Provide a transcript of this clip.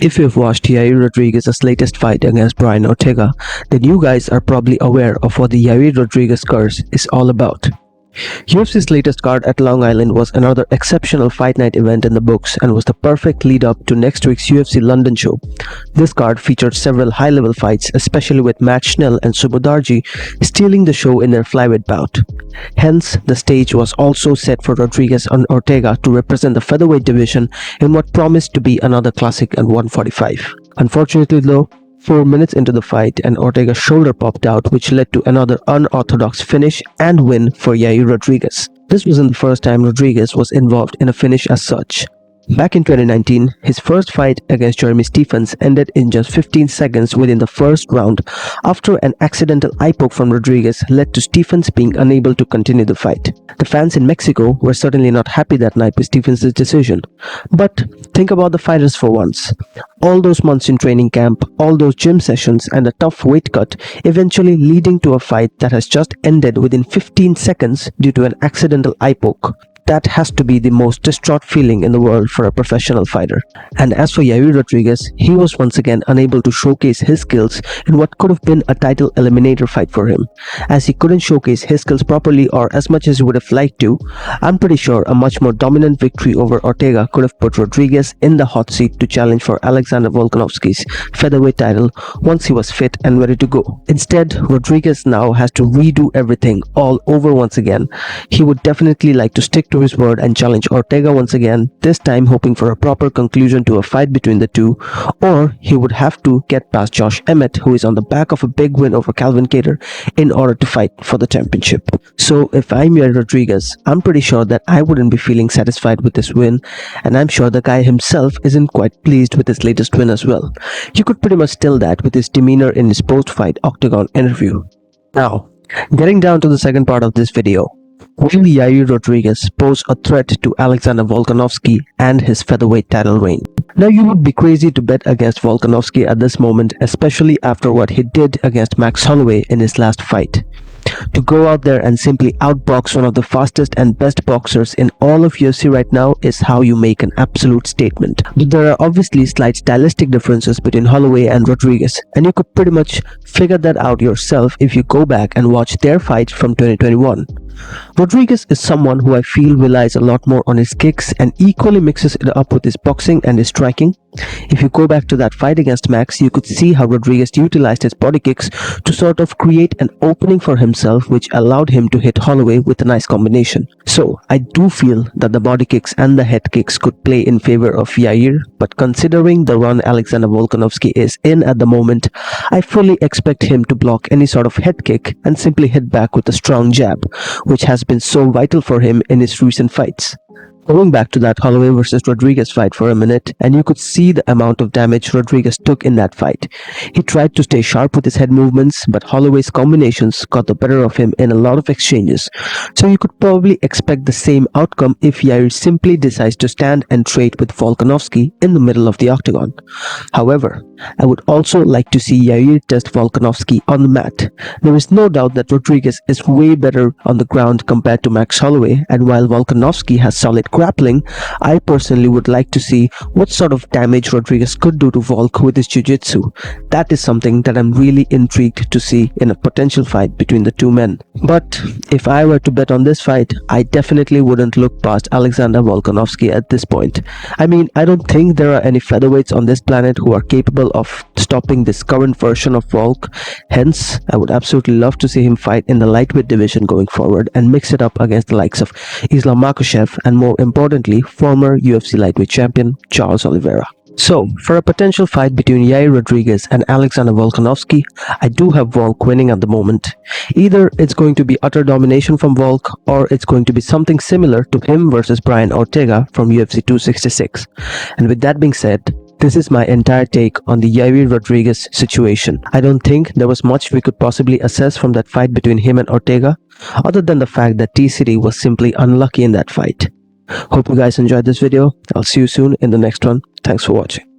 If you've watched Yair Rodriguez's latest fight against Brian Ortega, then you guys are probably aware of what the Yair Rodriguez Curse is all about. UFC's latest card at Long Island was another exceptional fight night event in the books and was the perfect lead-up to next week's UFC London show. This card featured several high-level fights, especially with Matt Schnell and Subodarji stealing the show in their flyweight bout. Hence, the stage was also set for Rodriguez and Ortega to represent the featherweight division in what promised to be another classic at 145. Unfortunately though, 4 minutes into the fight, and Ortega's shoulder popped out, which led to another unorthodox finish and win for Yair Rodriguez. This wasn't the first time Rodriguez was involved in a finish as such. Back in 2019, his first fight against Jeremy Stephens ended in just 15 seconds within the first round after an accidental eye poke from Rodriguez led to Stephens being unable to continue the fight. The fans in Mexico were certainly not happy that night with Stephens' decision. But think about the fighters for once. All those months in training camp, all those gym sessions and a tough weight cut eventually leading to a fight that has just ended within 15 seconds due to an accidental eye poke. That has to be the most distraught feeling in the world for a professional fighter. And as for Yair Rodriguez, he was once again unable to showcase his skills in what could have been a title eliminator fight for him. As he couldn't showcase his skills properly or as much as he would have liked to, I'm pretty sure a much more dominant victory over Ortega could have put Rodriguez in the hot seat to challenge for Alexander Volkanovski's featherweight title once he was fit and ready to go. Instead, Rodriguez now has to redo everything all over once again. He would definitely like to stick to his word and challenge Ortega once again, this time hoping for a proper conclusion to a fight between the two, or he would have to get past Josh Emmett, who is on the back of a big win over Calvin Kattar, in order to fight for the championship. So if I'm Yair Rodriguez, I'm pretty sure that I wouldn't be feeling satisfied with this win, and I'm sure the guy himself isn't quite pleased with his latest win as well. You could pretty much tell that with his demeanor in his post-fight octagon interview. Now, getting down to the second part of this video, will Yair Rodriguez pose a threat to Alexander Volkanovski and his featherweight title reign? Now, you would be crazy to bet against Volkanovski at this moment, especially after what he did against Max Holloway in his last fight. To go out there and simply outbox one of the fastest and best boxers in all of UFC right now is how you make an absolute statement. But there are obviously slight stylistic differences between Holloway and Rodriguez, and you could pretty much figure that out yourself if you go back and watch their fight from 2021. Rodriguez is someone who I feel relies a lot more on his kicks and equally mixes it up with his boxing and his striking. If you go back to that fight against Max, you could see how Rodriguez utilized his body kicks to sort of create an opening for himself, which allowed him to hit Holloway with a nice combination. So I do feel that the body kicks and the head kicks could play in favor of Yair, but considering the run Alexander Volkanovski is in at the moment, I fully expect him to block any sort of head kick and simply hit back with a strong jab, which has been so vital for him in his recent fights. Going back to that Holloway versus Rodriguez fight for a minute, and you could see the amount of damage Rodriguez took in that fight. He tried to stay sharp with his head movements, but Holloway's combinations got the better of him in a lot of exchanges. So you could probably expect the same outcome if Yair simply decides to stand and trade with Volkanovski in the middle of the octagon. However, I would also like to see Yair test Volkanovski on the mat. There is no doubt that Rodriguez is way better on the ground compared to Max Holloway, and while Volkanovski has solid grappling, I personally would like to see what sort of damage Rodriguez could do to Volk with his jiu-jitsu. That is something that I'm really intrigued to see in a potential fight between the two men. But if I were to bet on this fight, I definitely wouldn't look past Alexander Volkanovski at this point. I mean, I don't think there are any featherweights on this planet who are capable of stopping this current version of Volk. Hence, I would absolutely love to see him fight in the lightweight division going forward and mix it up against the likes of Islam Makhachev and more importantly, former UFC lightweight champion Charles Oliveira. So, for a potential fight between Yair Rodriguez and Alexander Volkanovski, I do have Volk winning at the moment. Either it's going to be utter domination from Volk, or it's going to be something similar to him versus Brian Ortega from UFC 266. And with that being said, this is my entire take on the Yair Rodriguez situation. I don't think there was much we could possibly assess from that fight between him and Ortega, other than the fact that T-City was simply unlucky in that fight. Hope you guys enjoyed this video. I'll see you soon in the next one. Thanks for watching.